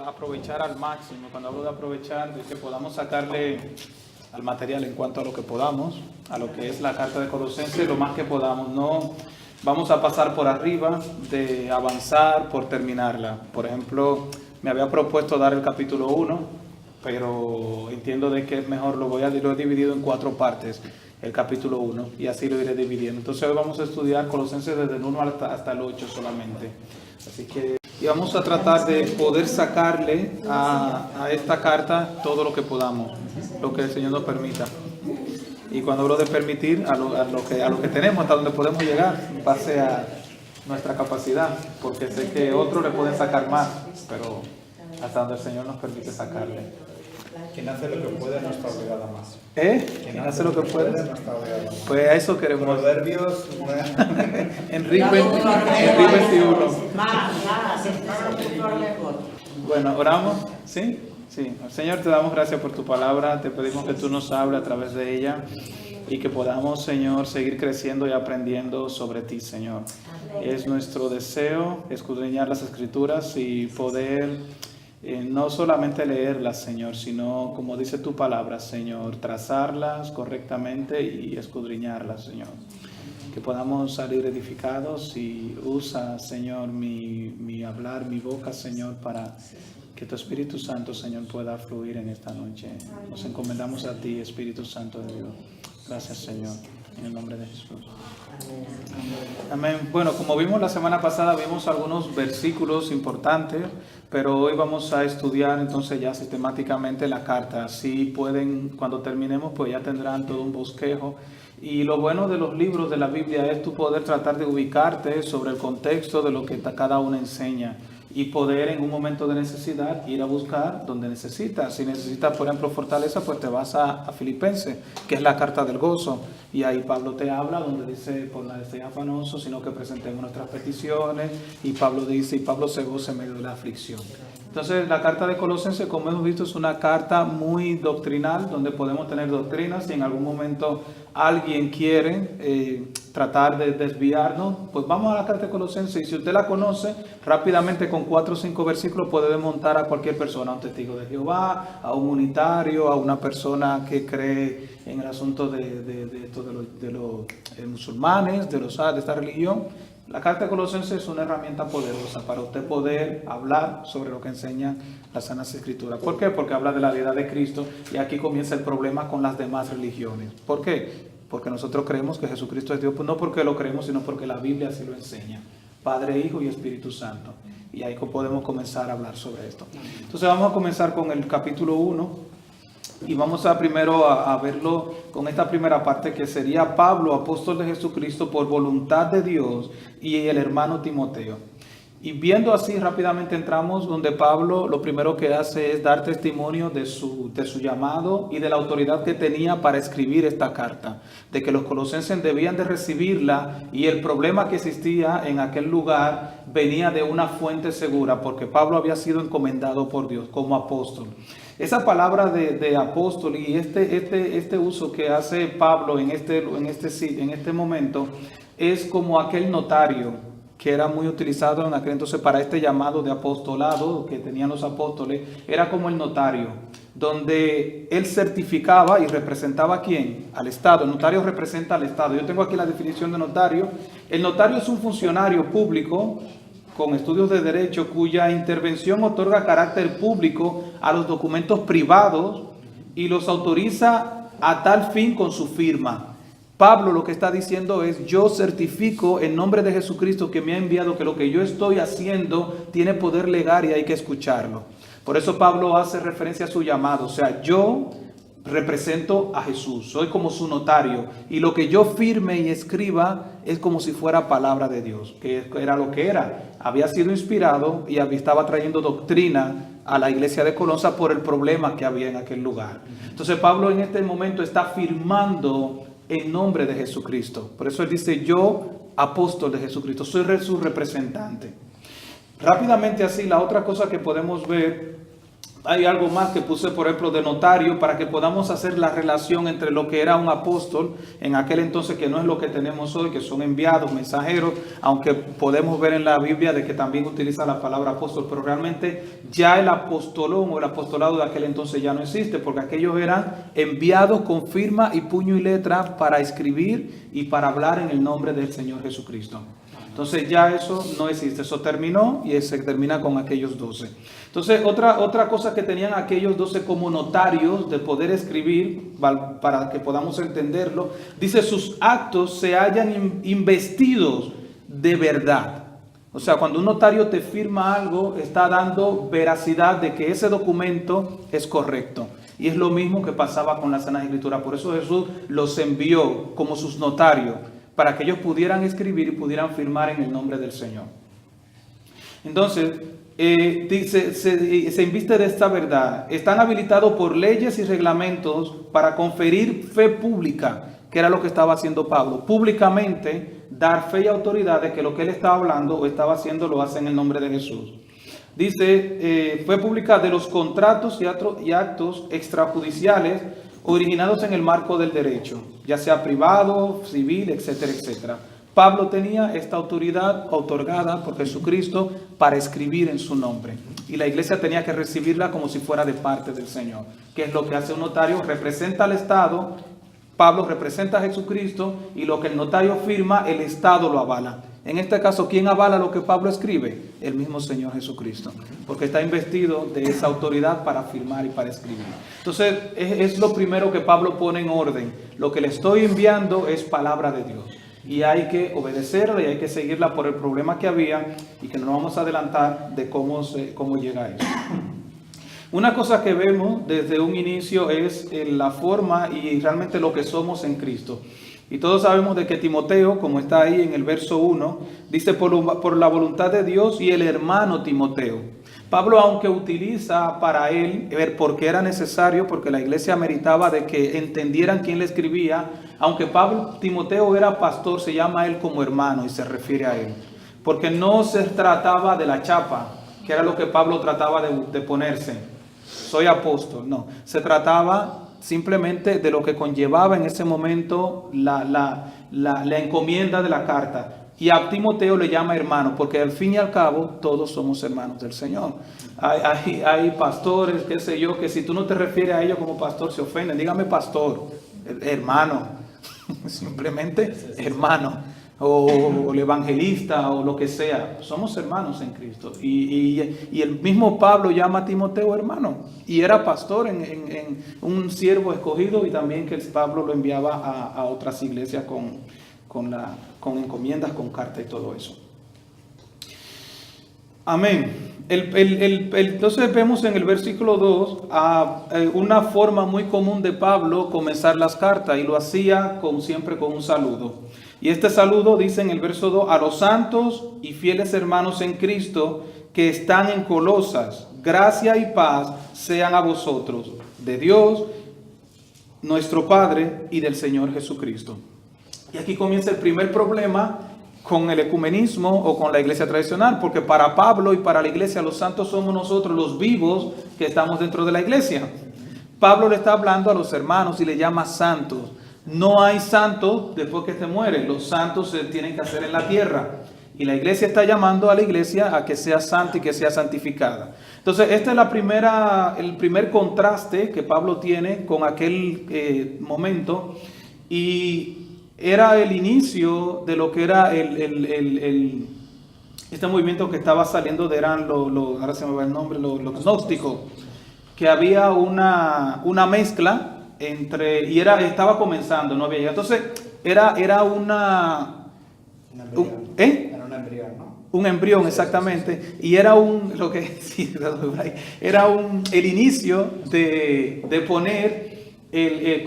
aprovechar al máximo. Cuando hablo de aprovechar, de que podamos sacarle al material en cuanto a lo que podamos, a lo que es la carta de Colosenses, lo más que podamos. No vamos a pasar por arriba de avanzar por terminarla. Por ejemplo, me había propuesto dar el capítulo 1, pero entiendo de que es mejor, lo he dividido en 4 partes, el capítulo 1, y así lo iré dividiendo. Entonces hoy vamos a estudiar Colosenses desde el 1 hasta el 8 solamente. Así que y vamos a tratar de poder sacarle a esta carta todo lo que podamos, lo que el Señor nos permita. Y cuando hablo de permitir, a lo que tenemos, hasta donde podemos llegar, en base a nuestra capacidad, porque sé que otros le pueden sacar más, pero hasta donde el Señor nos permite sacarle. Quien hace lo que puede no está obligado a más. ¿Quién hace lo que puede? No está obligado a más. Pues a eso queremos. Proverbios. Enrique 21. Bueno, oramos. ¿Sí? Sí. Señor, te damos gracias por tu palabra. Te pedimos que tú nos hables a través de ella y que podamos, Señor, seguir creciendo y aprendiendo sobre ti, Señor. Es nuestro deseo escudriñar las Escrituras y poder no solamente leerlas, Señor, sino, como dice tu palabra, Señor, trazarlas correctamente y escudriñarlas, Señor. Que podamos salir edificados y usa, Señor, mi hablar, mi boca, Señor, para que tu Espíritu Santo, Señor, pueda fluir en esta noche. Nos encomendamos a ti, Espíritu Santo de Dios. Gracias, Señor, en el nombre de Jesús. Amén. Bueno, como vimos la semana pasada, vimos algunos versículos importantes, pero hoy vamos a estudiar entonces ya sistemáticamente la carta. Así pueden, cuando terminemos, pues ya tendrán todo un bosquejo. Y lo bueno de los libros de la Biblia es tu poder tratar de ubicarte sobre el contexto de lo que cada uno enseña y poder en un momento de necesidad ir a buscar donde necesitas. Si necesitas, por ejemplo, fortaleza, pues te vas a Filipenses, que es la carta del gozo. Y ahí Pablo te habla donde dice, por nada estéis afanosos, sino que presentemos nuestras peticiones. Y Pablo dice, y Pablo se goza en medio de la aflicción. Entonces, la carta de Colosenses, como hemos visto, es una carta muy doctrinal, donde podemos tener doctrinas. Si en algún momento alguien quiere tratar de desviarnos, pues vamos a la carta de Colosenses. Y si usted la conoce, rápidamente con 4 o 5 versículos puede desmontar a cualquier persona, a un testigo de Jehová, a un unitario, a una persona que cree en el asunto de los musulmanes, de esta religión. La carta de Colosenses es una herramienta poderosa para usted poder hablar sobre lo que enseña las Sagradas Escrituras. ¿Por qué? Porque habla de la vida de Cristo y aquí comienza el problema con las demás religiones. ¿Por qué? Porque nosotros creemos que Jesucristo es Dios, pues no porque lo creemos, sino porque la Biblia así lo enseña. Padre, Hijo y Espíritu Santo. Y ahí podemos comenzar a hablar sobre esto. Entonces vamos a comenzar con el capítulo 1. Y vamos a primero a verlo con esta primera parte, que sería Pablo, apóstol de Jesucristo por voluntad de Dios, y el hermano Timoteo. Y viendo así, rápidamente entramos donde Pablo lo primero que hace es dar testimonio de su llamado y de la autoridad que tenía para escribir esta carta, de que los colosenses debían de recibirla, y el problema que existía en aquel lugar venía de una fuente segura, porque Pablo había sido encomendado por Dios como apóstol. Esa palabra de apóstol y este uso que hace Pablo en este momento es como aquel notario que era muy utilizado en aquel entonces para este llamado de apostolado que tenían los apóstoles. Era como el notario, donde él certificaba y representaba ¿a quién? Al Estado. El notario representa al Estado. Yo tengo aquí la definición de notario. El notario es un funcionario público con estudios de derecho cuya intervención otorga carácter público a los documentos privados y los autoriza a tal fin con su firma. Pablo lo que está diciendo es: yo certifico en nombre de Jesucristo que me ha enviado que lo que yo estoy haciendo tiene poder legal y hay que escucharlo. Por eso Pablo hace referencia a su llamado. O sea, yo represento a Jesús, soy como su notario, y lo que yo firme y escriba es como si fuera palabra de Dios, que era lo que era. Había sido inspirado y estaba trayendo doctrina a la iglesia de Colosas por el problema que había en aquel lugar. Entonces Pablo en este momento está firmando en nombre de Jesucristo. Por eso él dice: yo, apóstol de Jesucristo, soy su representante. Rápidamente así, la otra cosa que podemos ver hay algo más que puse, por ejemplo, de notario, para que podamos hacer la relación entre lo que era un apóstol en aquel entonces, que no es lo que tenemos hoy, que son enviados, mensajeros, aunque podemos ver en la Biblia de que también utiliza la palabra apóstol, pero realmente ya el apostolón o el apostolado de aquel entonces ya no existe, porque aquellos eran enviados con firma y puño y letra para escribir y para hablar en el nombre del Señor Jesucristo. Entonces ya eso no existe, eso terminó y se termina con aquellos 12. Entonces otra cosa que tenían aquellos 12 como notarios de poder escribir, para que podamos entenderlo, dice: sus actos se hallan investidos de verdad. O sea, cuando un notario te firma algo, está dando veracidad de que ese documento es correcto. Y es lo mismo que pasaba con la Sagrada Escritura. Por eso Jesús los envió como sus notarios, para que ellos pudieran escribir y pudieran firmar en el nombre del Señor. Entonces, se inviste de esta verdad. Están habilitados por leyes y reglamentos para conferir fe pública, que era lo que estaba haciendo Pablo. Públicamente dar fe y autoridad de que lo que él estaba hablando o estaba haciendo lo hace en el nombre de Jesús. Dice, fe pública de los contratos y actos extrajudiciales originados en el marco del derecho, ya sea privado, civil, etcétera, etcétera. Pablo tenía esta autoridad otorgada por Jesucristo para escribir en su nombre. Y la iglesia tenía que recibirla como si fuera de parte del Señor. ¿Qué es lo que hace un notario? Representa al Estado. Pablo representa a Jesucristo y lo que el notario firma, el Estado lo avala. En este caso, ¿quién avala lo que Pablo escribe? El mismo Señor Jesucristo, porque está investido de esa autoridad para firmar y para escribir. Entonces, es lo primero que Pablo pone en orden. Lo que le estoy enviando es palabra de Dios, y hay que obedecerla y hay que seguirla por el problema que había, y que no nos vamos a adelantar de cómo llega a eso. Una cosa que vemos desde un inicio es la forma y realmente lo que somos en Cristo. Y todos sabemos de que Timoteo, como está ahí en el verso 1, dice por la voluntad de Dios y el hermano Timoteo. Pablo, aunque utiliza para él, porque era necesario, porque la iglesia meritaba de que entendieran quién le escribía, aunque Timoteo era pastor, se llama a él como hermano y se refiere a él. Porque no se trataba de la chapa, que era lo que Pablo trataba de ponerse. Soy apóstol, no. Se trataba simplemente de lo que conllevaba en ese momento la encomienda de la carta. Y a Timoteo le llama hermano, porque al fin y al cabo todos somos hermanos del Señor. Hay pastores, qué sé yo, que si tú no te refieres a ellos como pastor se ofenden. Dígame pastor, hermano, simplemente hermano. O el evangelista o lo que sea, somos hermanos en Cristo. Y el mismo Pablo llama a Timoteo hermano, y era pastor en un siervo escogido, y también que Pablo lo enviaba a otras iglesias con encomiendas, con carta y todo eso. Amén. Entonces vemos en el versículo 2 una forma muy común de Pablo comenzar las cartas, y lo hacía siempre con un saludo. Y este saludo dice en el verso 2: a los santos y fieles hermanos en Cristo que están en Colosas, gracia y paz sean a vosotros, de Dios nuestro Padre y del Señor Jesucristo. Y aquí comienza el primer problema con el ecumenismo o con la iglesia tradicional, porque para Pablo y para la iglesia los santos somos nosotros los vivos que estamos dentro de la iglesia. Pablo le está hablando a los hermanos y le llama santos. No hay santos después que se muere, los santos se tienen que hacer en la tierra. Y la iglesia está llamando a la iglesia a que sea santa y que sea santificada. Entonces, este es el primer contraste que Pablo tiene con aquel momento. Y era el inicio de lo que era este movimiento que estaba saliendo, eran ahora se me va el nombre, los gnósticos, que había una mezcla estaba comenzando, no había llegado. Entonces, era un embrión, ¿no? Un embrión, exactamente. Y era el inicio de poner,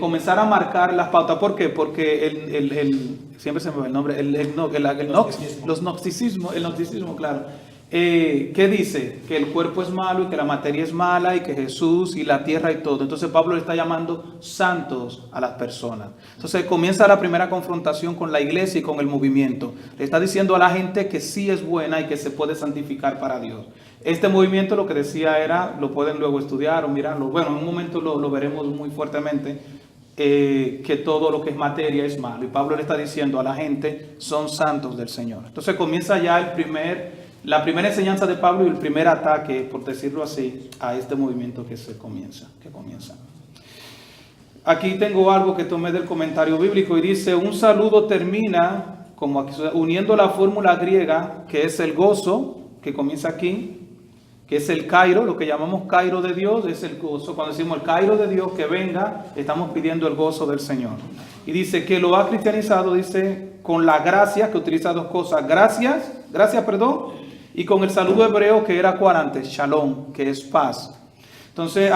comenzar a marcar las pautas. ¿Por qué? Porque siempre se me va el nombre, el gnosticismo, claro. ¿qué dice? Que el cuerpo es malo y que la materia es mala y que Jesús y la tierra y todo. Entonces Pablo le está llamando santos a las personas. Entonces comienza la primera confrontación con la iglesia y con el movimiento. Le está diciendo a la gente que sí es buena y que se puede santificar para Dios. Este movimiento lo que decía era, lo pueden luego estudiar o mirarlo. Bueno, en un momento lo veremos muy fuertemente, que todo lo que es materia es malo. Y Pablo le está diciendo a la gente, son santos del Señor. Entonces comienza ya la primera enseñanza de Pablo y el primer ataque, por decirlo así, a este movimiento que comienza. Aquí tengo algo que tomé del comentario bíblico y dice, un saludo termina como aquí, uniendo la fórmula griega, que es el gozo, que comienza aquí, que es el Cairo, lo que llamamos Cairo de Dios, es el gozo. Cuando decimos el Cairo de Dios que venga, estamos pidiendo el gozo del Señor. Y dice que lo ha cristianizado, dice, con la gracia, que utiliza dos cosas, gracias, y con el saludo hebreo que era cuál antes, shalom, que es paz. Entonces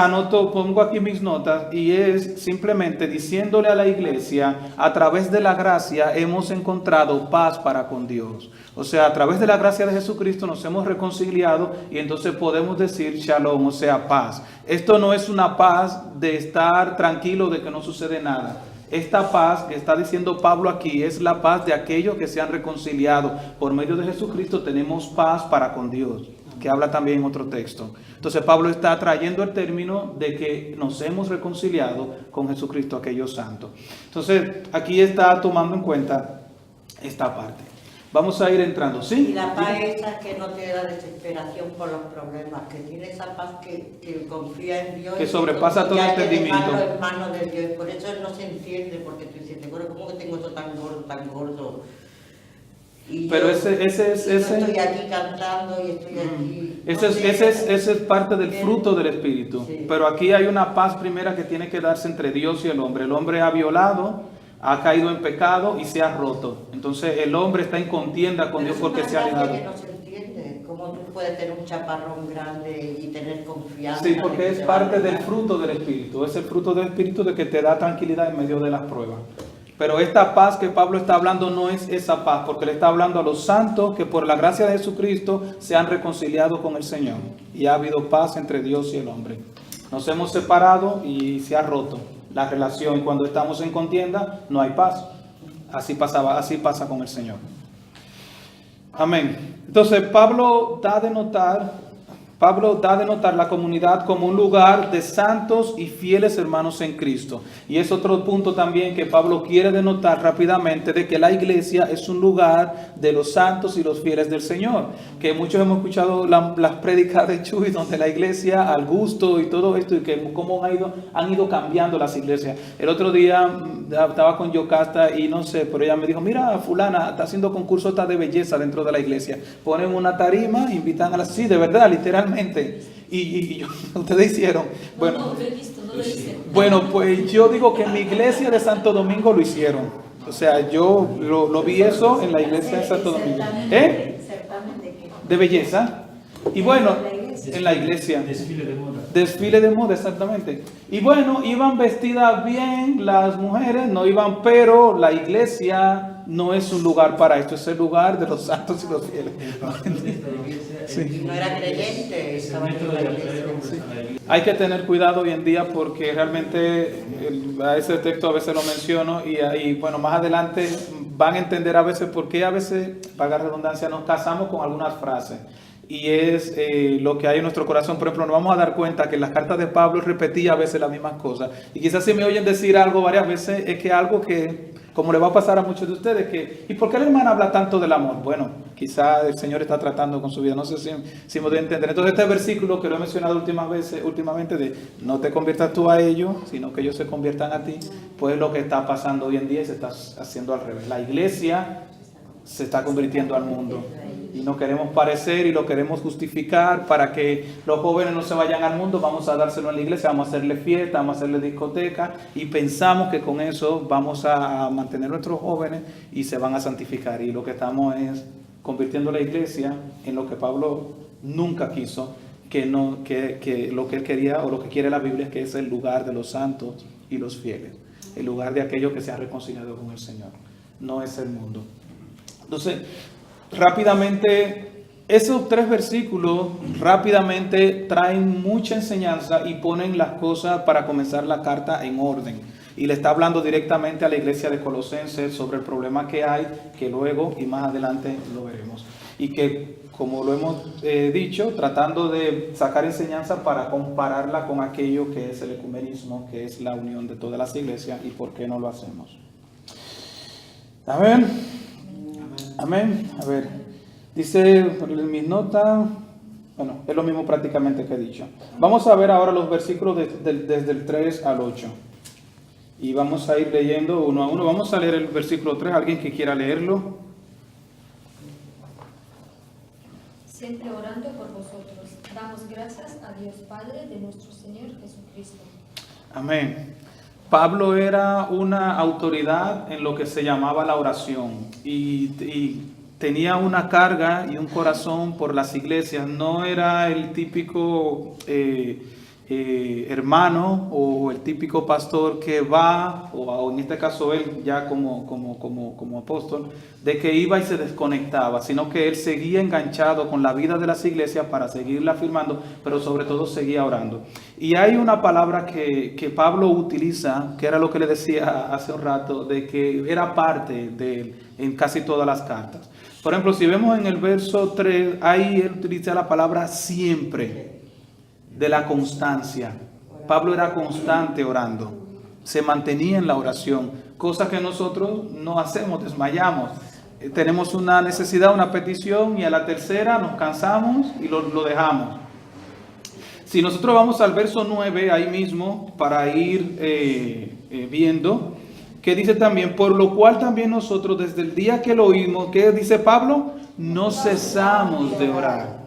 pongo aquí mis notas y es simplemente diciéndole a la iglesia, a través de la gracia hemos encontrado paz para con Dios. O sea, a través de la gracia de Jesucristo nos hemos reconciliado y entonces podemos decir shalom, o sea, paz. Esto no es una paz de estar tranquilo de que no sucede nada. Esta paz que está diciendo Pablo aquí es la paz de aquellos que se han reconciliado. Por medio de Jesucristo tenemos paz para con Dios, que habla también en otro texto. Entonces Pablo está trayendo el término de que nos hemos reconciliado con Jesucristo, aquellos santos. Entonces aquí está tomando en cuenta esta parte. Vamos a ir entrando, ¿sí? Y la paz esa que no te da desesperación por los problemas, que tiene esa paz que confía en Dios. Que sobrepasa todo entendimiento. En manos de Dios. Por eso él no se entiende, porque tú dices, bueno, ¿cómo que tengo esto tan gordo? Y pero yo, ese estoy aquí cantando y estoy aquí. Ese es parte del fruto del Espíritu. Sí. Pero aquí hay una paz primera que tiene que darse entre Dios y el hombre. El hombre ha violado, ha caído en pecado y se ha roto. Entonces el hombre está en contienda con Dios porque se ha alejado. Que no se entiende. ¿Cómo tú puedes tener un chaparrón grande y tener confianza? Sí, porque es parte del fruto del Espíritu. Es el fruto del Espíritu de que te da tranquilidad en medio de las pruebas. Pero esta paz que Pablo está hablando no es esa paz, porque le está hablando a los santos que por la gracia de Jesucristo se han reconciliado con el Señor. Y ha habido paz entre Dios y el hombre. Nos hemos separado y se ha roto la relación. Cuando estamos en contienda no hay paz. Así pasa con el Señor. Amén. Entonces Pablo da de notar la comunidad como un lugar de santos y fieles hermanos en Cristo. Y es otro punto también que Pablo quiere denotar rápidamente, de que la iglesia es un lugar de los santos y los fieles del Señor. Que muchos hemos escuchado las prédicas de Chuy, donde la iglesia al gusto y todo esto, y que cómo han ido cambiando las iglesias. El otro día estaba con Yocasta y no sé, pero ella me dijo, mira, fulana está haciendo concursos de belleza dentro de la iglesia. Ponen una tarima, invitan a las... Sí, de verdad, literalmente. Y ustedes hicieron. Bueno, no lo he visto. Bueno, pues yo digo que en mi iglesia de Santo Domingo lo hicieron. O sea, yo lo vi eso en la iglesia de Santo Domingo. De belleza. Y bueno, en la iglesia. Desfile de moda, exactamente. Y bueno, iban vestidas bien las mujeres, no iban, pero la iglesia no es un lugar para esto, es el lugar de los santos y los fieles. Sí. No era creyente, estaba en la iglesia. Sí. Hay que tener cuidado hoy en día porque realmente a ese texto a veces lo menciono y bueno, más adelante van a entender a veces por qué a veces, para redundancia, nos casamos con algunas frases. Y es lo que hay en nuestro corazón. Por ejemplo, nos vamos a dar cuenta que en las cartas de Pablo repetía a veces las mismas cosas. Y quizás si me oyen decir algo varias veces, es que algo que, como le va a pasar a muchos de ustedes, ¿y por qué la hermana habla tanto del amor? Bueno, quizás el Señor está tratando con su vida, no sé si me doy a entender. Entonces este versículo que lo he mencionado últimamente de no te conviertas tú a ellos, sino que ellos se conviertan a ti, pues es lo que está pasando hoy en día y se está haciendo al revés. La iglesia se está convirtiendo al mundo. Y no queremos parecer y lo queremos justificar para que los jóvenes no se vayan al mundo. Vamos a dárselo en la iglesia, vamos a hacerle fiesta, vamos a hacerle discoteca y pensamos que con eso vamos a mantener a nuestros jóvenes y se van a santificar. Y lo que estamos es convirtiendo la iglesia en lo que Pablo nunca quiso, que lo que él quería o lo que quiere la Biblia, que es el lugar de los santos y los fieles, el lugar de aquellos que se han reconciliado con el Señor. No es el mundo. Entonces, rápidamente esos 3 versículos rápidamente traen mucha enseñanza y ponen las cosas para comenzar la carta en orden. Y le está hablando directamente a la iglesia de Colosenses sobre el problema que hay, que luego y más adelante lo veremos. Y que, como lo hemos dicho, tratando de sacar enseñanza para compararla con aquello que es el ecumenismo, que es la unión de todas las iglesias y por qué no lo hacemos. Amén. Amén. A ver, dice en mis notas, bueno, es lo mismo prácticamente que he dicho. Vamos a ver ahora los versículos desde el 3 al 8. Y vamos a ir leyendo uno a uno. Vamos a leer el versículo 3. ¿Alguien que quiera leerlo? Siempre orando por vosotros, damos gracias a Dios Padre de nuestro Señor Jesucristo. Amén. Pablo era una autoridad en lo que se llamaba la oración y tenía una carga y un corazón por las iglesias. No era el típico hermano o el típico pastor que va, o en este caso él ya como apóstol, de que iba y se desconectaba, sino que él seguía enganchado con la vida de las iglesias para seguirla afirmando, pero sobre todo seguía orando. Y hay una palabra que Pablo utiliza, que era lo que le decía hace un rato, de que era parte de él en casi todas las cartas. Por ejemplo, si vemos en el verso 3, ahí él utiliza la palabra siempre, de la constancia. Pablo era constante orando, se mantenía en la oración, cosa que nosotros no hacemos, desmayamos. Tenemos una necesidad, una petición y a la tercera nos cansamos y lo dejamos. Si nosotros vamos al verso 9 ahí mismo para ir viendo, que dice también, por lo cual también nosotros desde el día que lo oímos, ¿qué dice Pablo? No cesamos de orar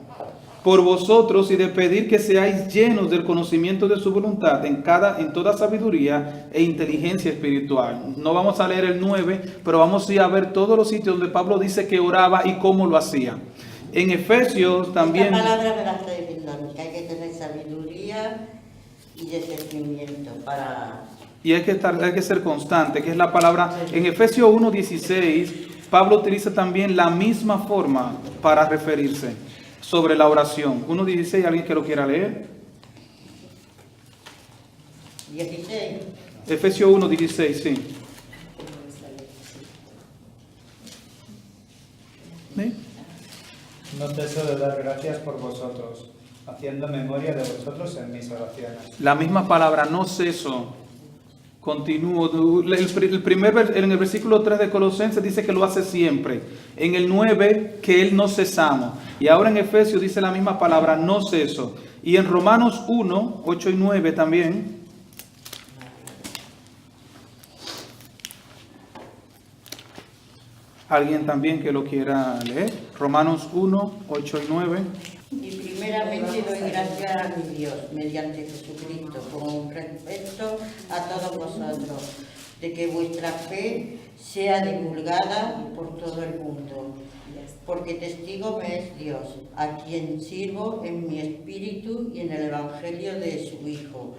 por vosotros y de pedir que seáis llenos del conocimiento de su voluntad en toda sabiduría e inteligencia espiritual. No vamos a leer el 9, pero vamos a ir a ver todos los sitios donde Pablo dice que oraba y cómo lo hacía. En Efesios también... Esta palabra me la está diciendo, que hay que tener sabiduría y discernimiento para... Y hay que ser constante, que es la palabra. En Efesios 1:16, Pablo utiliza también la misma forma para referirse sobre la oración. 1:16, ¿alguien que lo quiera leer? 16. Efesios 1:16, sí. ¿Sí? No ceso de dar gracias por vosotros, haciendo memoria de vosotros en mis oraciones. La misma palabra, no ceso. Continúo. En el versículo 3 de Colosenses dice que lo hace siempre. En el 9 que él no cesamos. Y ahora en Efesios dice la misma palabra, no ceso. Y en Romanos 1, 8 y 9 también. Alguien también que lo quiera leer. Romanos 1, 8 y 9. Y primeramente doy gracias a mi Dios, mediante Jesucristo, con respecto a todos vosotros, de que vuestra fe sea divulgada por todo el mundo, porque testigo me es Dios, a quien sirvo en mi espíritu y en el evangelio de su Hijo,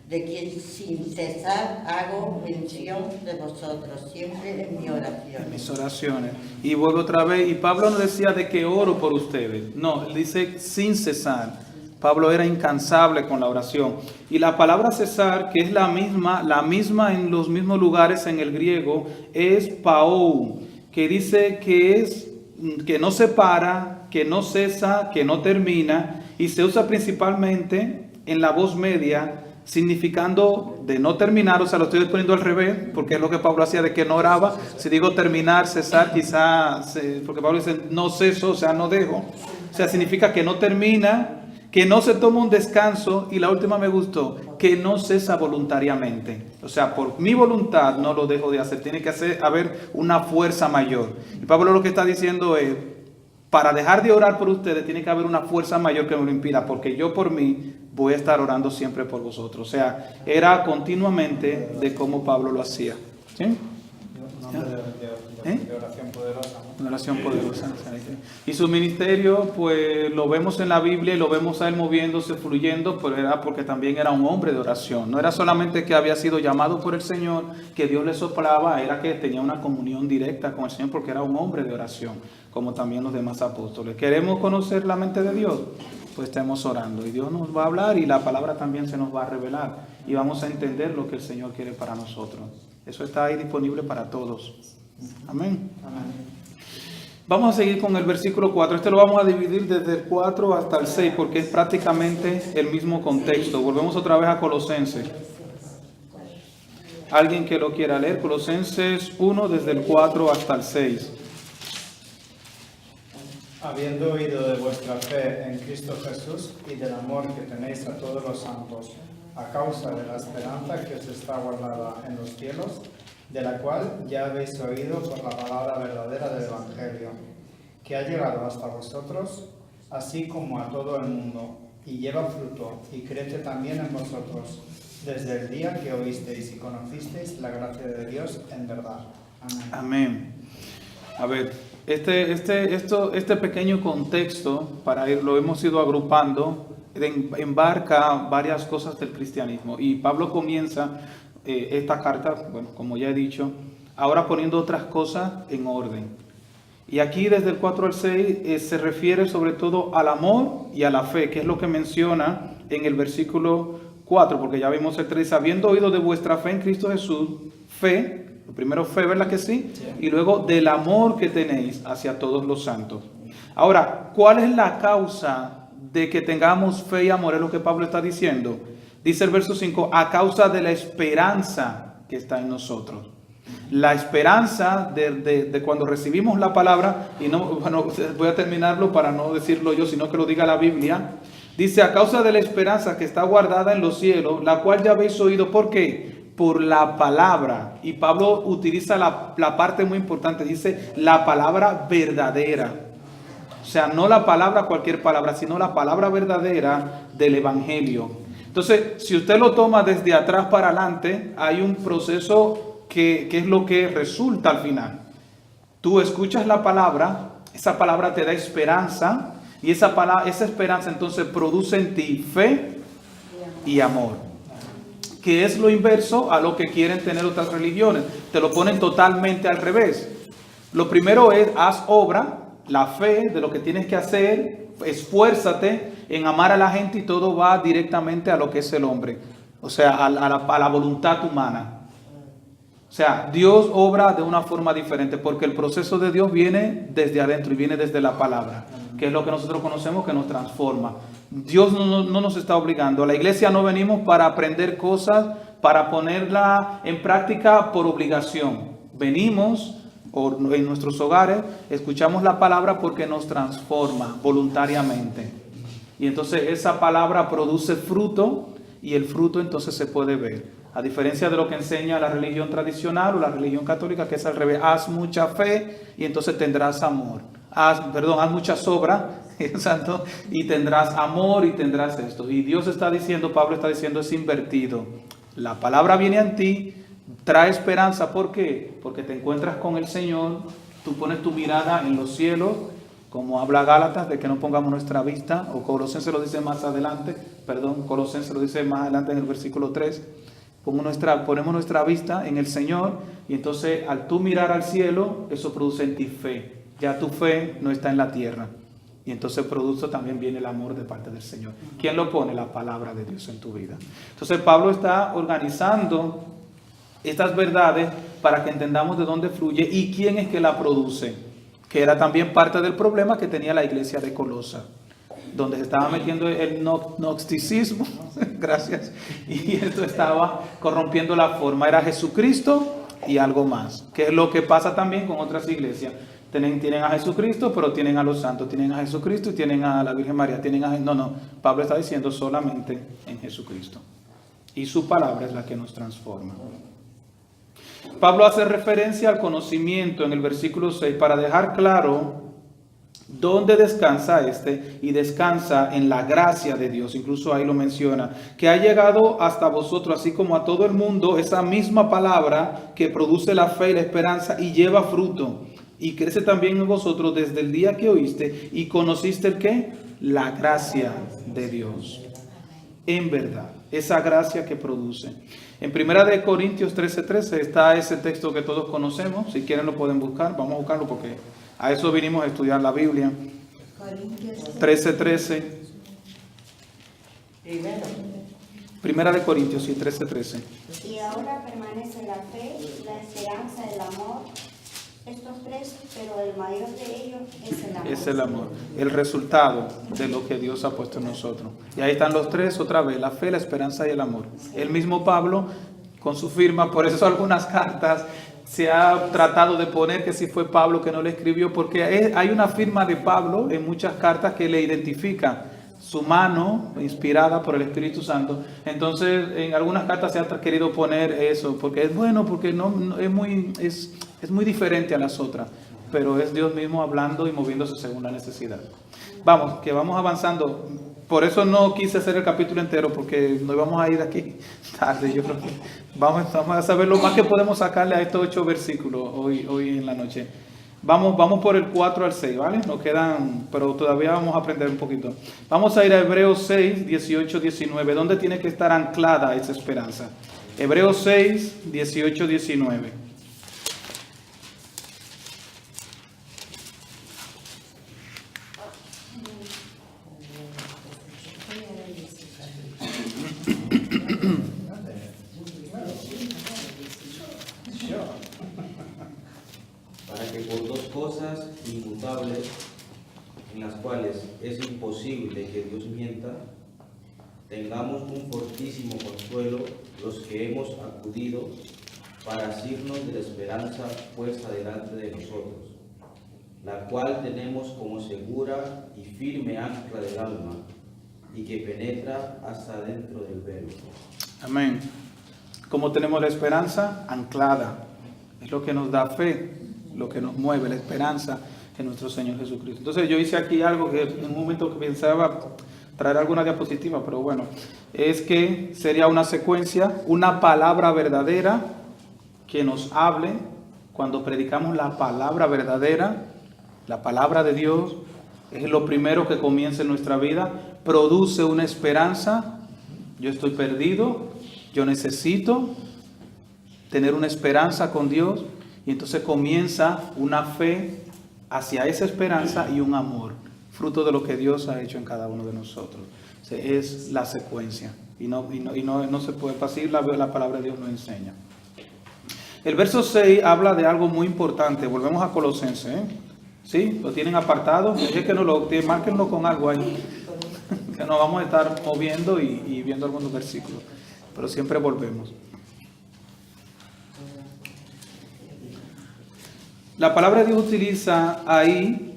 de quien sin cesar hago mención de vosotros, siempre en mi oración. Mis oraciones. Y vuelvo otra vez, y Pablo no decía de que oro por ustedes, no, él dice sin cesar. Pablo era incansable con la oración. Y la palabra cesar, que es la misma en los mismos lugares en el griego, es paou, que dice que no se para, que no cesa, que no termina, y se usa principalmente en la voz media, significando de no terminar, o sea, lo estoy poniendo al revés, porque es lo que Pablo hacía de que no oraba. Si digo terminar, cesar, quizás, porque Pablo dice no ceso, o sea, no dejo, o sea, significa que no termina, que no se toma un descanso, y la última me gustó, que no cesa voluntariamente, o sea, por mi voluntad no lo dejo de hacer, tiene que haber una fuerza mayor. Y Pablo lo que está diciendo es, para dejar de orar por ustedes tiene que haber una fuerza mayor que me lo impida, porque yo por mí voy a estar orando siempre por vosotros. O sea, era continuamente de cómo Pablo lo hacía. ¿Sí? de oración poderosa, ¿no? Una oración poderosa. Y su ministerio, pues lo vemos en la Biblia y lo vemos a él moviéndose, fluyendo, pero era porque también era un hombre de oración. No era solamente que había sido llamado por el Señor, que Dios le soplaba, era que tenía una comunión directa con el Señor porque era un hombre de oración, como también los demás apóstoles. ¿Queremos conocer la mente de Dios? Pues estemos orando y Dios nos va a hablar y la palabra también se nos va a revelar y vamos a entender lo que el Señor quiere para nosotros. Eso está ahí disponible para todos. Amén. Amén. Vamos a seguir con el versículo 4. Este lo vamos a dividir desde el 4 hasta el 6 porque es prácticamente el mismo contexto. Volvemos otra vez a Colosenses. ¿Alguien que lo quiera leer? Colosenses 1 desde el 4 hasta el 6. Habiendo oído de vuestra fe en Cristo Jesús y del amor que tenéis a todos los santos, a causa de la esperanza que os está guardada en los cielos, de la cual ya habéis oído por la palabra verdadera del Evangelio, que ha llegado hasta vosotros, así como a todo el mundo, y lleva fruto, y crece también en vosotros, desde el día que oísteis y conocisteis la gracia de Dios en verdad. Amén. Amén. A ver, este pequeño contexto, lo hemos ido agrupando, embarca varias cosas del cristianismo. Y Pablo comienza esta carta, bueno, como ya he dicho, ahora poniendo otras cosas en orden. Y aquí desde el 4 al 6 se refiere sobre todo al amor y a la fe, que es lo que menciona en el versículo 4, porque ya vimos el 3, habiendo oído de vuestra fe en Cristo Jesús, fe, lo primero fe, ¿verdad que sí? Y luego del amor que tenéis hacia todos los santos. Ahora, ¿cuál es la causa de que tengamos fe y amor? Es lo que Pablo está diciendo. Dice el verso 5, a causa de la esperanza que está en nosotros. La esperanza de cuando recibimos la palabra, y no, bueno, voy a terminarlo para no decirlo yo, sino que lo diga la Biblia. Dice, a causa de la esperanza que está guardada en los cielos, la cual ya habéis oído. ¿Por qué? Por la palabra. Y Pablo utiliza la parte muy importante, dice la palabra verdadera. O sea, no la palabra, cualquier palabra, sino la palabra verdadera del Evangelio. Entonces, si usted lo toma desde atrás para adelante, hay un proceso que es lo que resulta al final. Tú escuchas la palabra, esa palabra te da esperanza, y esa esperanza entonces produce en ti fe y amor, que es lo inverso a lo que quieren tener otras religiones. Te lo ponen totalmente al revés. Lo primero es, haz obra, la fe de lo que tienes que hacer, esfuérzate en amar a la gente y todo va directamente a lo que es el hombre, o sea, a la voluntad humana. O sea, Dios obra de una forma diferente porque el proceso de Dios viene desde adentro y viene desde la palabra, que es lo que nosotros conocemos que nos transforma. Dios no nos está obligando. A la iglesia no venimos para aprender cosas, para ponerla en práctica por obligación. Venimos en nuestros hogares, escuchamos la palabra porque nos transforma voluntariamente. Y entonces esa palabra produce fruto y el fruto entonces se puede ver. A diferencia de lo que enseña la religión tradicional o la religión católica, que es al revés. Haz mucha fe y entonces tendrás amor. Haz muchas obras, exacto, y tendrás amor y tendrás esto. Y Dios está diciendo, Pablo está diciendo, es invertido. La palabra viene a ti, trae esperanza. ¿Por qué? Porque te encuentras con el Señor, tú pones tu mirada en los cielos, como habla Gálatas, de que no pongamos nuestra vista, o Colosenses lo dice más adelante, Colosenses lo dice más adelante en el versículo 3. Ponemos nuestra vista en el Señor y entonces al tú mirar al cielo, eso produce en ti fe. Ya tu fe no está en la tierra. Y entonces produce también viene el amor de parte del Señor. ¿Quién lo pone? La palabra de Dios en tu vida. Entonces Pablo está organizando estas verdades para que entendamos de dónde fluye y quién es que la produce. Que era también parte del problema que tenía la iglesia de Colosa, donde se estaba metiendo el gnosticismo, gracias, y esto estaba corrompiendo la forma. Era Jesucristo y algo más, que es lo que pasa también con otras iglesias. Tienen a Jesucristo, pero tienen a los santos, tienen a Jesucristo y tienen a la Virgen María, no, Pablo está diciendo solamente en Jesucristo. Y su palabra es la que nos transforma. Pablo hace referencia al conocimiento en el versículo 6 para dejar claro ¿Dónde descansa este? Y descansa en la gracia de Dios. Incluso ahí lo menciona, que ha llegado hasta vosotros, así como a todo el mundo, esa misma palabra que produce la fe y la esperanza y lleva fruto. Y crece también en vosotros desde el día que oíste y conociste el ¿qué? La gracia de Dios. En verdad, esa gracia que produce. En 1 Corintios 13:13 está ese texto que todos conocemos. Si quieren lo pueden buscar. Vamos a buscarlo porque a eso vinimos a estudiar la Biblia. 13:13. Primera de Corintios, sí, 13:13. Y ahora permanece la fe, la esperanza, el amor. Estos tres, pero el mayor de ellos es el amor. Es el amor, el resultado de lo que Dios ha puesto en nosotros. Y ahí están los tres otra vez, la fe, la esperanza y el amor. El mismo Pablo con su firma, por eso algunas cartas se ha tratado de poner que si fue Pablo que no le escribió, porque hay una firma de Pablo en muchas cartas que le identifica su mano inspirada por el Espíritu Santo. Entonces en algunas cartas se ha querido poner eso, porque es bueno, porque no es muy diferente a las otras, pero es Dios mismo hablando y moviéndose según la necesidad. Vamos, que vamos avanzando. Por eso no quise hacer el capítulo entero, porque nos vamos a ir aquí tarde. Yo creo que vamos a saber lo más que podemos sacarle a estos 8 versículos hoy en la noche. Vamos por el 4 al 6, ¿vale? Nos quedan, pero todavía vamos a aprender un poquito. Vamos a ir a Hebreos 6, 18, 19. ¿Dónde tiene que estar anclada esa esperanza? Hebreos 6, 18, 19. Para que por 2 cosas inmutables, en las cuales es imposible que Dios mienta, tengamos un fortísimo consuelo los que hemos acudido para asirnos de la esperanza puesta delante de nosotros, la cual tenemos como segura y firme ancla del alma, y que penetra hasta dentro del velo. Amén. ¿Cómo tenemos la esperanza? Anclada. Es lo que nos da fe, lo que nos mueve, la esperanza en nuestro Señor Jesucristo. Entonces yo hice aquí algo que en un momento que pensaba traer alguna diapositiva, pero bueno, es que sería una secuencia, una palabra verdadera que nos hable cuando predicamos la palabra verdadera, la palabra de Dios. Es lo primero que comienza en nuestra vida, produce una esperanza. Yo estoy perdido, yo necesito tener una esperanza con Dios, y entonces comienza una fe hacia esa esperanza y un amor, fruto de lo que Dios ha hecho en cada uno de nosotros. O sea, es la secuencia, y no se puede pasar, la palabra de Dios nos enseña. El verso 6 habla de algo muy importante. Volvemos a Colosenses, ¿eh? ¿Sí? ¿Lo tienen apartado? Es que márquenlo con algo ahí, que nos vamos a estar moviendo y viendo algunos versículos, pero siempre volvemos. La palabra de Dios utiliza ahí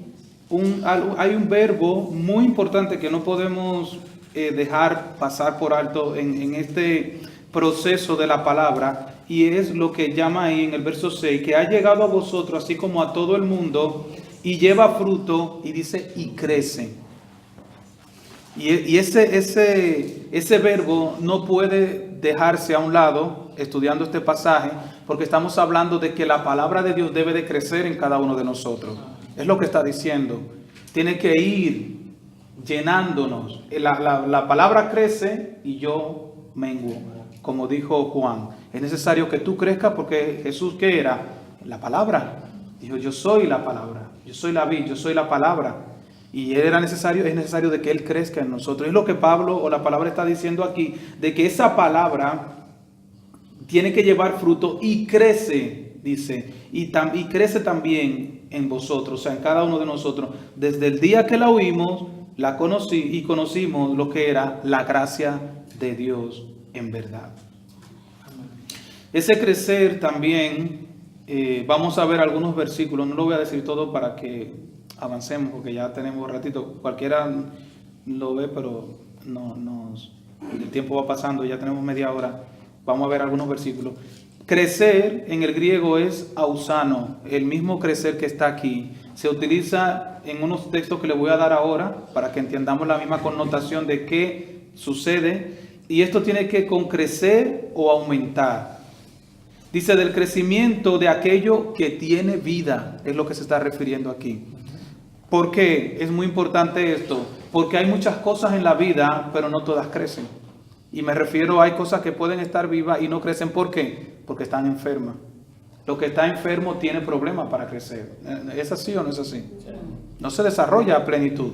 hay un verbo muy importante que no podemos dejar pasar por alto en este proceso de la palabra, y es lo que llama ahí en el verso 6, que ha llegado a vosotros así como a todo el mundo, y lleva fruto, y dice, y crece. Y ese verbo no puede dejarse a un lado estudiando este pasaje, porque estamos hablando de que la palabra de Dios debe de crecer en cada uno de nosotros. Es lo que está diciendo. Tiene que ir llenándonos. La palabra crece y yo menguo, como dijo Juan. Es necesario que tú crezcas, porque Jesús, ¿qué era? La palabra. Dijo, yo soy la palabra, yo soy la vid, yo soy la palabra. Y es necesario de que Él crezca en nosotros. Es lo que Pablo o la palabra está diciendo aquí, de que esa palabra tiene que llevar fruto y crece, dice, y crece también en vosotros, o sea, en cada uno de nosotros. Desde el día que la oímos, la conocí y conocimos lo que era la gracia de Dios en verdad. Ese crecer también, vamos a ver algunos versículos, no lo voy a decir todo para que avancemos, porque ya tenemos un ratito, cualquiera lo ve, pero el tiempo va pasando, ya tenemos media hora. Vamos a ver algunos versículos. Crecer en el griego es ausano, el mismo crecer que está aquí. se utiliza en unos textos que le voy a dar ahora para que entendamos la misma connotación de qué sucede. Y esto tiene que con crecer o aumentar. Dice del crecimiento de aquello que tiene vida, es lo que se está refiriendo aquí. ¿Por qué? Es muy importante esto. Porque hay muchas cosas en la vida, pero no todas crecen. Y me refiero, hay cosas que pueden estar vivas y no crecen. ¿Por qué? Porque están enfermas. Lo que está enfermo tiene problemas para crecer. ¿Es así o no es así? No se desarrolla a plenitud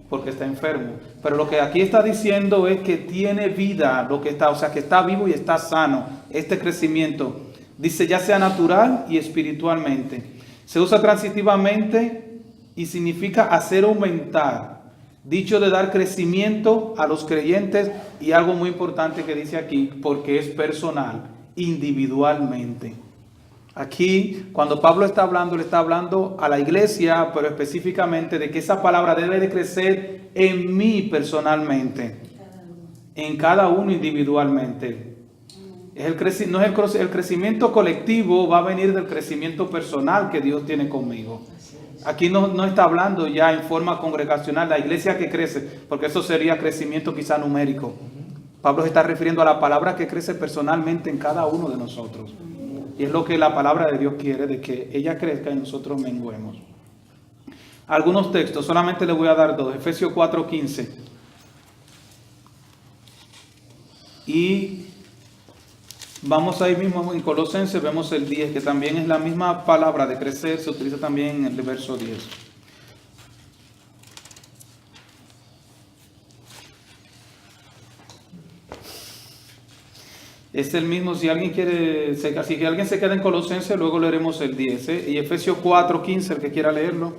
porque está enfermo. Pero lo que aquí está diciendo es que tiene vida, lo que está, o sea, que está vivo y está sano. Este crecimiento, dice, ya sea natural y espiritualmente. Se usa transitivamente y significa hacer aumentar. Dicho de dar crecimiento a los creyentes, y algo muy importante que dice aquí, porque es personal, individualmente. Aquí, cuando Pablo está hablando, le está hablando a la iglesia, pero específicamente de que esa palabra debe de crecer en mí personalmente, en cada uno individualmente. No es el crecimiento colectivo, va a venir del crecimiento personal que Dios tiene conmigo. Aquí no está hablando ya en forma congregacional, la iglesia que crece, porque eso sería crecimiento quizá numérico. Pablo se está refiriendo a la palabra que crece personalmente en cada uno de nosotros. Y es lo que la palabra de Dios quiere, de que ella crezca y nosotros menguemos. Algunos textos, solamente les voy a dar dos. Efesios 4:15. Y vamos ahí mismo en Colosenses, vemos el 10, que también es la misma palabra de crecer, se utiliza también en el verso 10. Es el mismo, si alguien se queda en Colosenses, luego leeremos el 10. Y Efesios 4:15, el que quiera leerlo.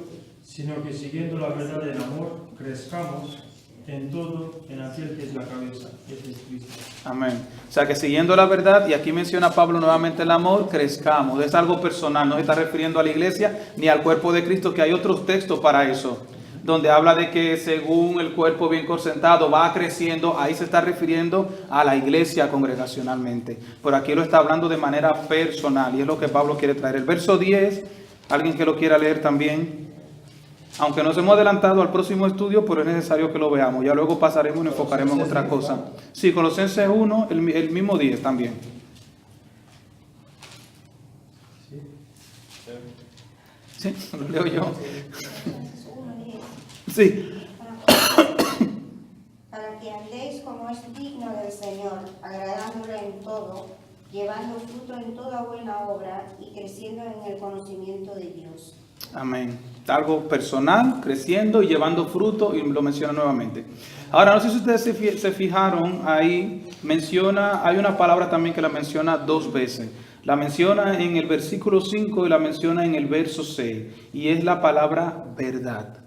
Sino que siguiendo la verdad del amor, crezcamos en todo en aquel que es la cabeza, que es Cristo. Amén. O sea que siguiendo la verdad, y aquí menciona Pablo nuevamente el amor, crezcamos. Es algo personal, no se está refiriendo a la iglesia ni al cuerpo de Cristo, que hay otros textos para eso, donde habla de que según el cuerpo bien concentrado va creciendo. Ahí se está refiriendo a la iglesia congregacionalmente, pero aquí lo está hablando de manera personal, y es lo que Pablo quiere traer. El verso 10, alguien que lo quiera leer también, aunque nos hemos adelantado al próximo estudio, pero es necesario que lo veamos, ya luego pasaremos y nos enfocaremos en otra cosa. Sí, Colosenses 1, el mismo 10 también. Sí, lo leo yo. Sí. Para que andéis como es digno del Señor, agradándole en todo, llevando fruto en toda buena obra y creciendo en el conocimiento de Dios. Amén. Algo personal, creciendo y llevando fruto, y lo menciona nuevamente. Ahora, no sé si ustedes se fijaron, ahí hay una palabra también que la menciona dos veces. La menciona en el versículo 5 y la menciona en el verso 6, y es la palabra verdad.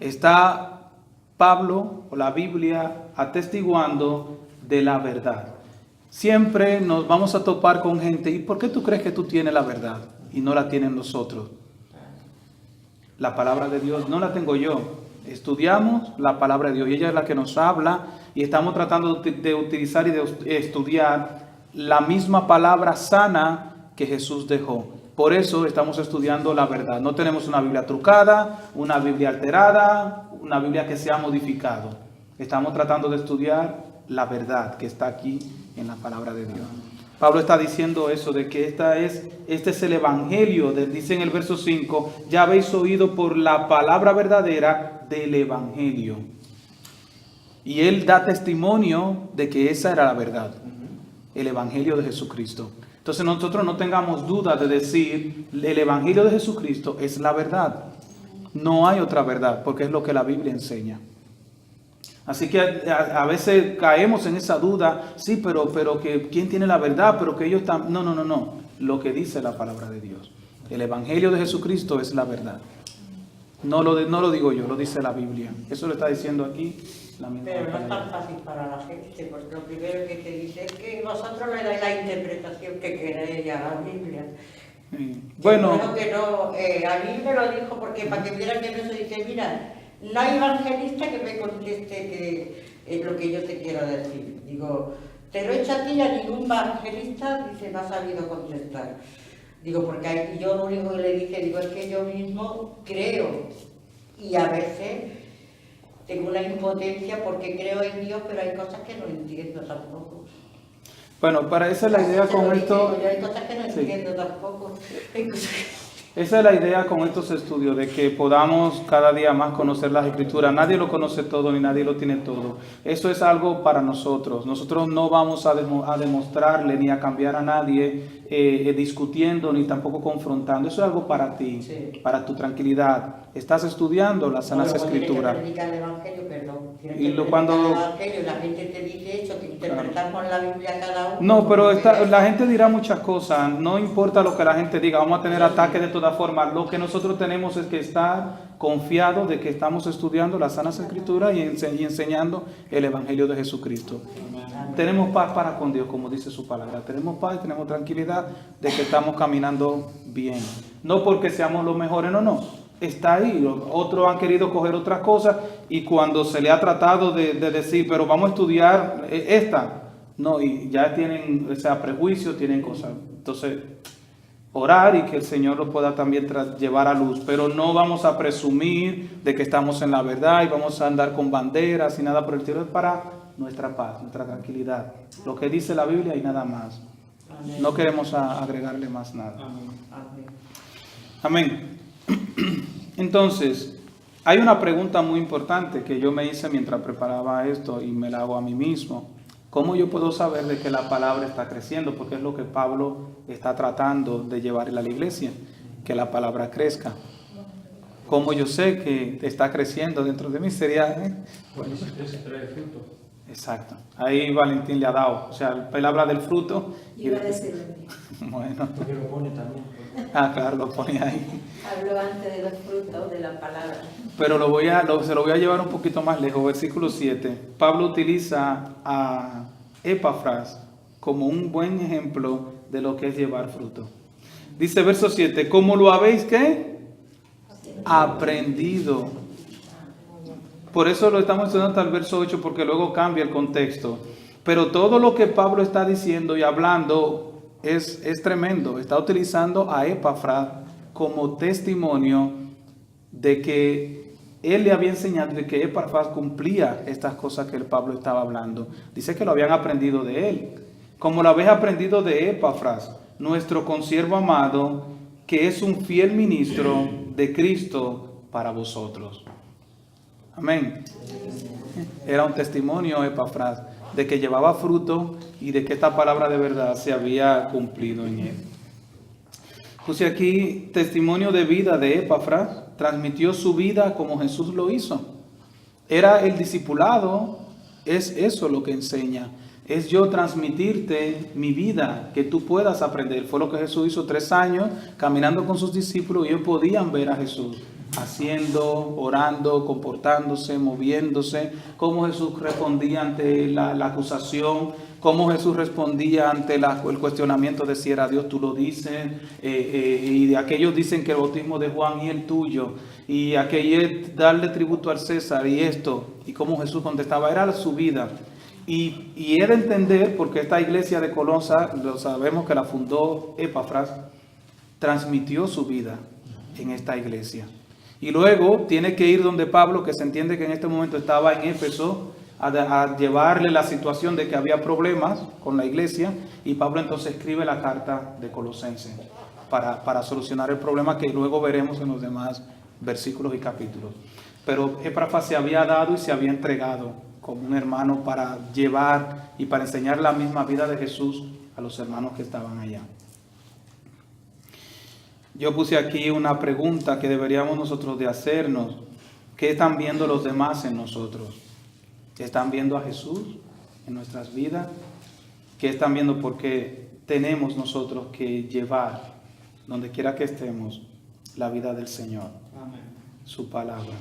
Está Pablo o la Biblia atestiguando de la verdad. Siempre nos vamos a topar con gente, ¿y por qué tú crees que tú tienes la verdad y no la tienen nosotros? La palabra de Dios no la tengo yo. Estudiamos la palabra de Dios y ella es la que nos habla, y estamos tratando de utilizar y de estudiar la misma palabra sana que Jesús dejó. Por eso estamos estudiando la verdad. No tenemos una Biblia trucada, una Biblia alterada, una Biblia que se ha modificado. Estamos tratando de estudiar la verdad que está aquí en la palabra de Dios. Pablo está diciendo eso, de que este es el evangelio, dice en el verso 5, ya habéis oído por la palabra verdadera del evangelio. Y él da testimonio de que esa era la verdad, el evangelio de Jesucristo. Entonces nosotros no tengamos duda de decir, el evangelio de Jesucristo es la verdad. No hay otra verdad, porque es lo que la Biblia enseña. Así que a veces caemos en esa duda, sí, pero que ¿quién tiene la verdad? Pero que ellos están... No. Lo que dice la palabra de Dios. El evangelio de Jesucristo es la verdad. No lo digo yo, lo dice la Biblia. Eso lo está diciendo aquí la misma Pero no es palabra. tan fácil para la gente, porque lo primero que te dice es que vosotros le dais la interpretación que queréis a la Biblia. Sí. Bueno, Bueno, que no, a mí me lo dijo porque para que vieran que no se dice, mira, la evangelista que me conteste que es lo que yo te quiero decir. Digo, te lo he hecho a ti y a ningún evangelista dice, me ha sabido contestar. Digo, porque yo lo único que le dije, digo, es que yo mismo creo y a veces tengo una impotencia porque creo en Dios, pero hay cosas que no entiendo tampoco. Bueno, para esa es la idea con esto. Hay cosas que no Sí. entiendo tampoco. Hay cosas Esa es la idea con estos estudios, de que podamos cada día más conocer las Escrituras. Nadie lo conoce todo ni nadie lo tiene todo. Eso es algo para nosotros. Nosotros no vamos a demostrarle ni a cambiar a nadie discutiendo ni tampoco confrontando. Eso es algo para ti, Sí. para tu tranquilidad. Estás estudiando las Sanas Escrituras. Tienes que predicar el Evangelio, perdón. Tienes Y que lo- predicar cuando- el Evangelio y la gente te dice eso, que interpretamos la Biblia cada uno. No, pero la gente dirá muchas cosas, no importa lo que la gente diga, vamos a tener ataques de todas formas. Lo que nosotros tenemos es que estar confiados de que estamos estudiando las Sanas Escrituras y enseñando el Evangelio de Jesucristo. Tenemos paz para con Dios, como dice su palabra. Tenemos paz y tenemos tranquilidad de que estamos caminando bien. No porque seamos los mejores, no. Está ahí. Otros han querido coger otras cosas y cuando se le ha tratado de decir, pero vamos a estudiar esta, no, y ya tienen, o sea, prejuicios, tienen cosas. Entonces, orar y que el Señor lo pueda también llevar a luz, pero no vamos a presumir de que estamos en la verdad y vamos a andar con banderas y nada por el estilo. Es para nuestra paz, nuestra tranquilidad. Lo que dice la Biblia y nada más. Amén. No queremos agregarle más nada. Amén. Amén. Entonces, hay una pregunta muy importante que yo me hice mientras preparaba esto y me la hago a mí mismo. ¿Cómo yo puedo saber de que la palabra está creciendo? Porque es lo que Pablo está tratando de llevar a la iglesia, que la palabra crezca. ¿Cómo yo sé que está creciendo dentro de mí? Sería... Porque si crece trae fruto. Exacto. Ahí Valentín le ha dado. O sea, él habla del fruto. Y Iba a decirlo. bueno. Porque lo pone también. Ah, claro, lo pone ahí. Habló antes de los frutos de la palabra. Pero se lo voy a llevar un poquito más lejos. Versículo 7. Pablo utiliza a Epafras como un buen ejemplo de lo que es llevar fruto. Dice verso 7. ¿Cómo lo habéis qué? Aprendido. Por eso lo estamos estudiando hasta el verso 8, porque luego cambia el contexto. Pero todo lo que Pablo está diciendo y hablando es tremendo. Está utilizando a Epafras como testimonio de que él le había enseñado, de que Epafras cumplía estas cosas que el Pablo estaba hablando. Dice que lo habían aprendido de él. Como lo habéis aprendido de Epafras, nuestro consiervo amado, que es un fiel ministro de Cristo para vosotros. Amén. Era un testimonio, Epafras, de que llevaba fruto y de que esta palabra de verdad se había cumplido en él. Puse aquí testimonio de vida de Epafras, transmitió su vida como Jesús lo hizo. Era el discipulado, es eso lo que enseña. Es yo transmitirte mi vida, que tú puedas aprender. Fue lo que Jesús hizo 3 años, caminando con sus discípulos, y ellos podían ver a Jesús haciendo, orando, comportándose, moviéndose, cómo Jesús respondía ante la acusación, cómo Jesús respondía ante el cuestionamiento de si era Dios, tú lo dices, y de aquellos dicen que el bautismo de Juan y el tuyo, y aquello es darle tributo al César y esto, y cómo Jesús contestaba, era su vida. Y he de entender, porque esta iglesia de Colosas, lo sabemos que la fundó Epafras, transmitió su vida en esta iglesia. Y luego tiene que ir donde Pablo, que se entiende que en este momento estaba en Éfeso, a llevarle la situación de que había problemas con la iglesia, y Pablo entonces escribe la carta de Colosenses para solucionar el problema que luego veremos en los demás versículos y capítulos. Pero Epafras se había dado y se había entregado como un hermano para llevar y para enseñar la misma vida de Jesús a los hermanos que estaban allá. Yo puse aquí una pregunta que deberíamos nosotros de hacernos. ¿Qué están viendo los demás en nosotros? ¿Están viendo a Jesús en nuestras vidas? ¿Qué están viendo? Porque tenemos nosotros que llevar, donde quiera que estemos, la vida del Señor, su palabra.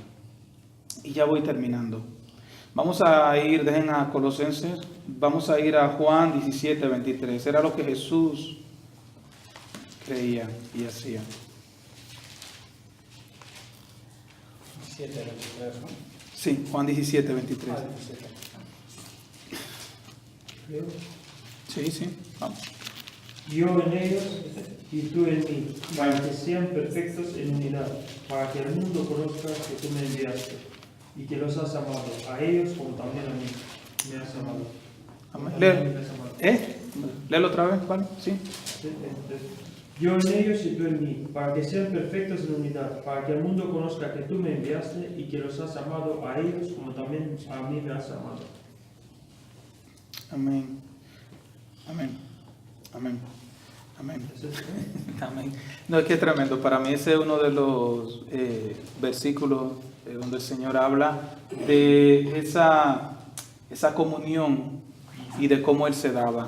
Y ya voy terminando. Vamos a ir, dejen a Colosenses, vamos a ir a Juan 17, 23. Era lo que Jesús creía y hacía. 17, 23, ¿no? Sí, Juan 17, 23. 17. Sí, vamos. yo en ellos y tú en mí, para que sean perfectos en unidad, para que el mundo conozca que tú me enviaste y que los has amado, a ellos como también a mí me has amado. Amén. También me has amado. Léelo otra vez, ¿vale? Sí. Yo en ellos y tú en mí, para que sean perfectos en unidad, para que el mundo conozca que tú me enviaste y que los has amado a ellos como también a mí me has amado. Amén. Amén. Amén. Amén. Amén. No, es que es tremendo. Para mí ese es uno de los versículos donde el Señor habla de esa comunión y de cómo Él se daba.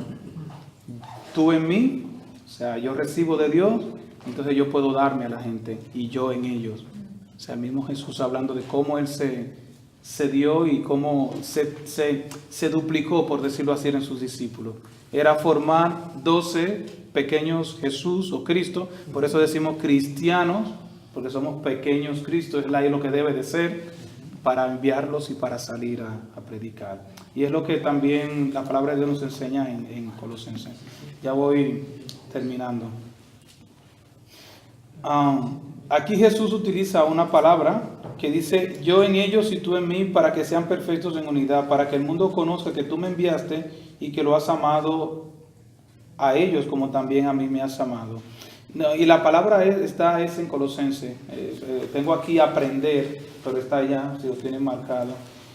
Tú en mí, o sea, yo recibo de Dios, entonces yo puedo darme a la gente y yo en ellos. O sea, el mismo Jesús hablando de cómo Él se dio y cómo se duplicó, por decirlo así, en sus discípulos. Era formar 12 pequeños Jesús o Cristo, por eso decimos cristianos, porque somos pequeños Cristo, es lo que debe de ser, para enviarlos y para salir a predicar. Y es lo que también la palabra de Dios nos enseña en Colosenses. Ya voy terminando. Aquí Jesús utiliza una palabra que dice, yo en ellos y tú en mí, para que sean perfectos en unidad, para que el mundo conozca que tú me enviaste y que lo has amado a ellos como también a mí me has amado. No, y la palabra es en Colosenses. Tengo aquí aprender, pero está allá, si lo tienen marcado.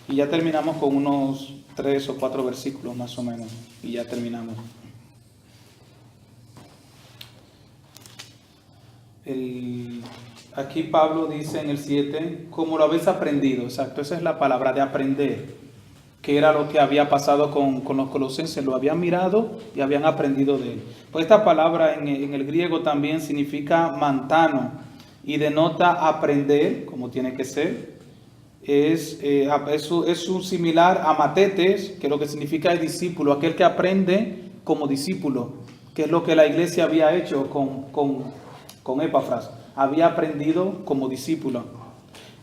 Y ya terminamos con unos 3 o 4 versículos más o menos. Y ya terminamos. Aquí Pablo dice en el 7, como lo habéis aprendido. Exacto, esa es la palabra de aprender. Que era lo que había pasado con los colosenses, lo habían mirado y habían aprendido de él. Pues esta palabra en el griego también significa mantano y denota aprender, como tiene que ser. Es un similar a matetes, que lo que significa es discípulo, aquel que aprende como discípulo, que es lo que la iglesia había hecho con Epafras, había aprendido como discípulo.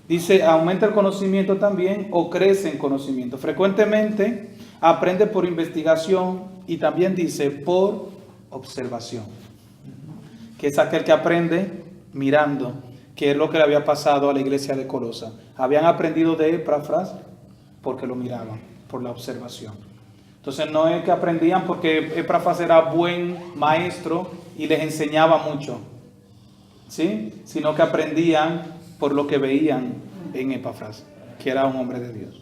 Dice, aumenta el conocimiento también o crece en conocimiento. Frecuentemente aprende por investigación y también dice por observación. Que es aquel que aprende mirando, que es lo que le había pasado a la iglesia de Colosa. Habían aprendido de Epafras porque lo miraban, por la observación. Entonces no es que aprendían porque Epafras era buen maestro y les enseñaba mucho, ¿sí? Sino que aprendían por lo que veían en Epafras, que era un hombre de Dios.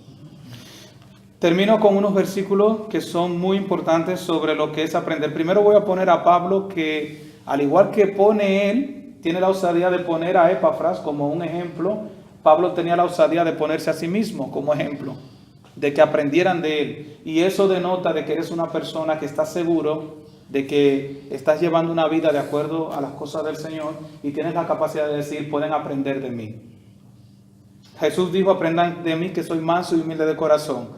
Termino con unos versículos que son muy importantes sobre lo que es aprender. Primero voy a poner a Pablo, que al igual que pone él, tiene la osadía de poner a Epafras como un ejemplo. Pablo tenía la osadía de ponerse a sí mismo como ejemplo, de que aprendieran de él. Y eso denota de que eres una persona que está seguro de que estás llevando una vida de acuerdo a las cosas del Señor y tienes la capacidad de decir, pueden aprender de mí. Jesús dijo, aprendan de mí que soy manso y humilde de corazón.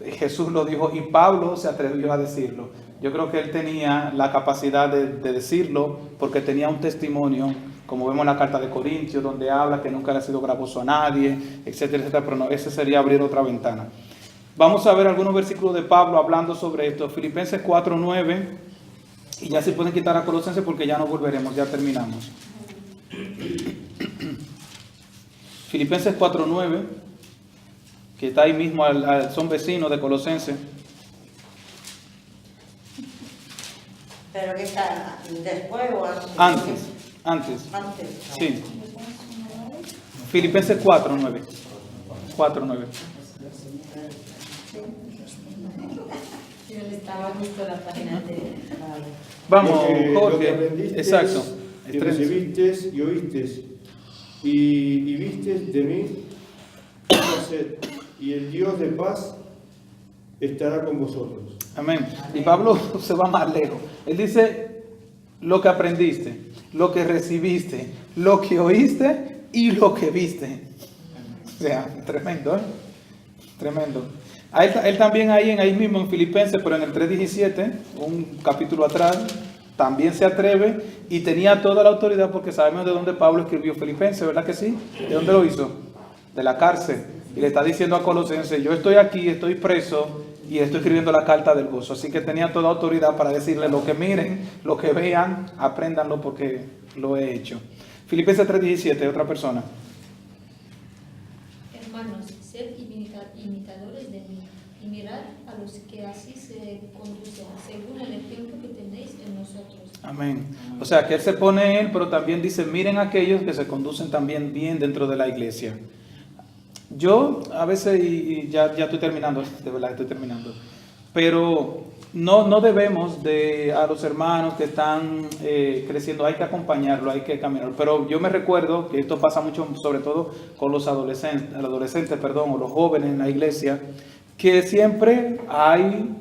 Jesús lo dijo y Pablo se atrevió a decirlo. Yo creo que él tenía la capacidad de decirlo porque tenía un testimonio, como vemos en la carta de Corintios, donde habla que nunca le ha sido gravoso a nadie, etcétera, etcétera, pero no, ese sería abrir otra ventana. Vamos a ver algunos versículos de Pablo hablando sobre esto. Filipenses 4:9. Y ya se pueden quitar a Colosenses porque ya no volveremos, ya terminamos. Filipenses 4:9, que está ahí mismo, son vecinos de Colosenses. ¿Pero que está después o antes? Antes. Antes. Sí. Filipenses 4:9. 4:9. Estaba justo la página anterior. Vamos, Lo que Jorge. aprendiste Exacto. y recibiste y oíste y vistes de mí, y el Dios de paz estará con vosotros. Amén. Y Pablo se va más lejos. Él dice lo que aprendiste, lo que recibiste, lo que oíste y lo que viste. O sea, tremendo, ¿eh? Tremendo. Él también ahí mismo en Filipenses, pero en el 3:17, un capítulo atrás, también se atreve y tenía toda la autoridad porque sabemos de dónde Pablo escribió Filipenses, ¿verdad que sí? ¿De dónde lo hizo? De la cárcel. Y le está diciendo a Colosenses, yo estoy aquí, estoy preso y estoy escribiendo la carta del gozo. Así que tenía toda autoridad para decirle lo que miren, lo que vean, apréndanlo porque lo he hecho. Filipenses 3:17, otra persona. Hermanos, sed imitadores de mí y mirad a los que así se conducen, según el ejemplo que tenéis en nosotros. Amén. O sea, que él se pone él, pero también dice, miren a aquellos que se conducen también bien dentro de la iglesia. Yo a veces, y ya estoy terminando, de verdad estoy terminando, pero no debemos a los hermanos que están creciendo, hay que acompañarlo, hay que caminarlo. Pero yo me recuerdo que esto pasa mucho, sobre todo con los adolescentes, o los jóvenes en la iglesia, que siempre hay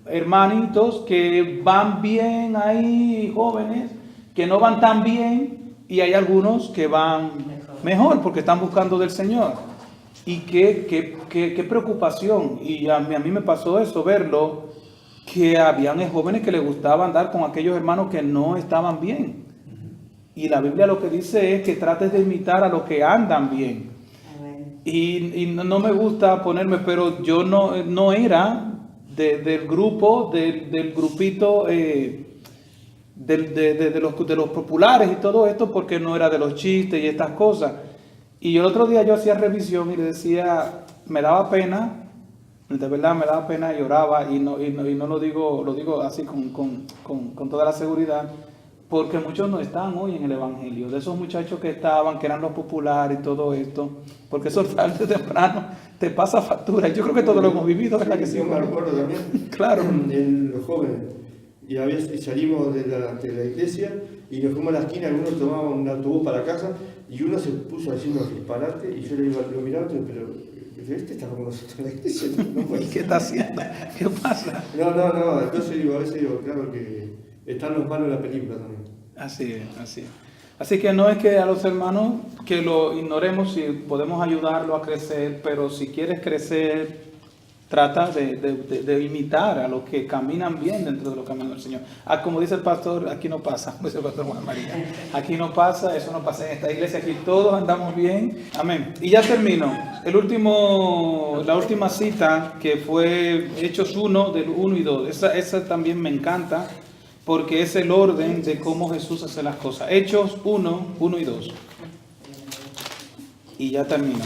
hermanitos que van bien ahí, jóvenes, que no van tan bien, y hay algunos que van mejor porque están buscando del Señor. Y qué preocupación, y a mí me pasó eso, verlo, que habían jóvenes que les gustaba andar con aquellos hermanos que no estaban bien. Y la Biblia lo que dice es que trates de imitar a los que andan bien. Y no me gusta ponerme, pero yo no era del grupo, del grupito de los populares y todo esto, porque no era de los chistes y estas cosas. Y el otro día yo hacía revisión y le decía, me daba pena, de verdad me daba pena, lloraba, y no lo digo así con toda la seguridad, porque muchos no están hoy en el Evangelio, de esos muchachos que estaban, que eran los populares y todo esto, porque eso tarde o temprano te pasa factura. Yo creo que todos lo hemos vivido, ¿verdad que sí? Yo me acuerdo también, claro, en los jóvenes, y a veces salimos de la iglesia y nos fuimos a la esquina, algunos tomaban un autobús para casa y uno se puso haciendo disparate y yo lo miraba, pero este está con nosotros en la iglesia. ¿Y qué está haciendo? ¿Qué pasa? No, entonces a veces digo, claro que están los malos en la película también. Así es, así es. Así que no es que a los hermanos que lo ignoremos, si podemos ayudarlo a crecer, pero si quieres crecer, trata de imitar a los que caminan bien dentro de los caminos del Señor. Como dice el pastor, aquí no pasa, dice el pastor Juan María, aquí no pasa, eso no pasa en esta iglesia, aquí todos andamos bien, amén. Y ya termino, la última cita que fue Hechos 1, del 1 y 2, esa también me encanta, porque es el orden de cómo Jesús hace las cosas. Hechos 1 y 2. Y ya termino.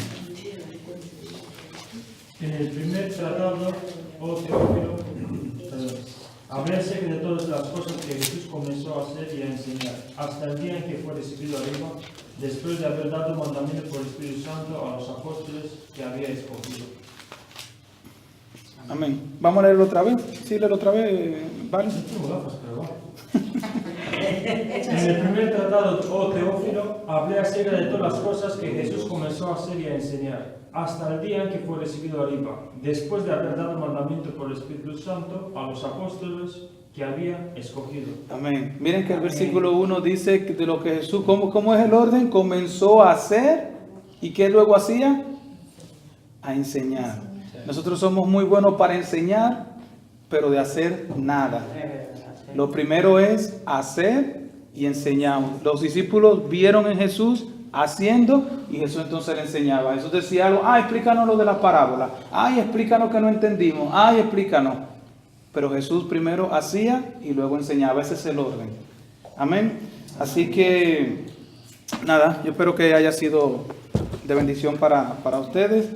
En el primer tratado, oh Teófilo, hablé acerca de todas las cosas que Jesús comenzó a hacer y a enseñar, hasta el día en que fue recibido arriba, después de haber dado mandamiento por el Espíritu Santo a los apóstoles que había escogido. Amén. ¿Vamos a leerlo otra vez? Sí, leerlo otra vez, ¿vale? En el primer tratado, oh Teófilo, hablé acerca de todas las cosas que Jesús comenzó a hacer y a enseñar, hasta el día en que fue recibido arriba, después de haber dado mandamiento por el Espíritu Santo a los apóstoles que había escogido. Amén. Miren que el versículo 1 dice que de lo que Jesús, ¿cómo es el orden? Comenzó a hacer, ¿y qué luego hacía? A enseñar. Nosotros somos muy buenos para enseñar, pero de hacer nada. Lo primero es hacer y enseñamos. Los discípulos vieron en Jesús haciendo y Jesús entonces le enseñaba. Jesús decía algo, explícanos lo de la parábola, explícanos que no entendimos, explícanos. Pero Jesús primero hacía y luego enseñaba. Ese es el orden. Amén. Así que nada, yo espero que haya sido de bendición para ustedes,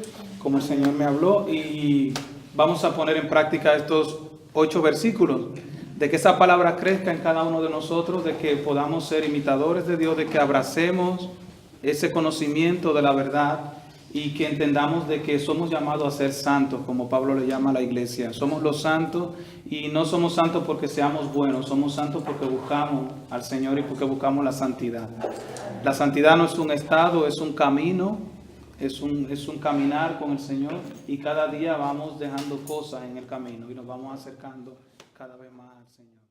como el Señor me habló, y vamos a poner en práctica estos 8 versículos, de que esa palabra crezca en cada uno de nosotros, de que podamos ser imitadores de Dios, de que abracemos ese conocimiento de la verdad y que entendamos de que somos llamados a ser santos, como Pablo le llama a la iglesia. Somos los santos y no somos santos porque seamos buenos, somos santos porque buscamos al Señor y porque buscamos la santidad. La santidad no es un estado, es un camino, es un caminar con el Señor, y cada día vamos dejando cosas en el camino y nos vamos acercando cada vez más al Señor.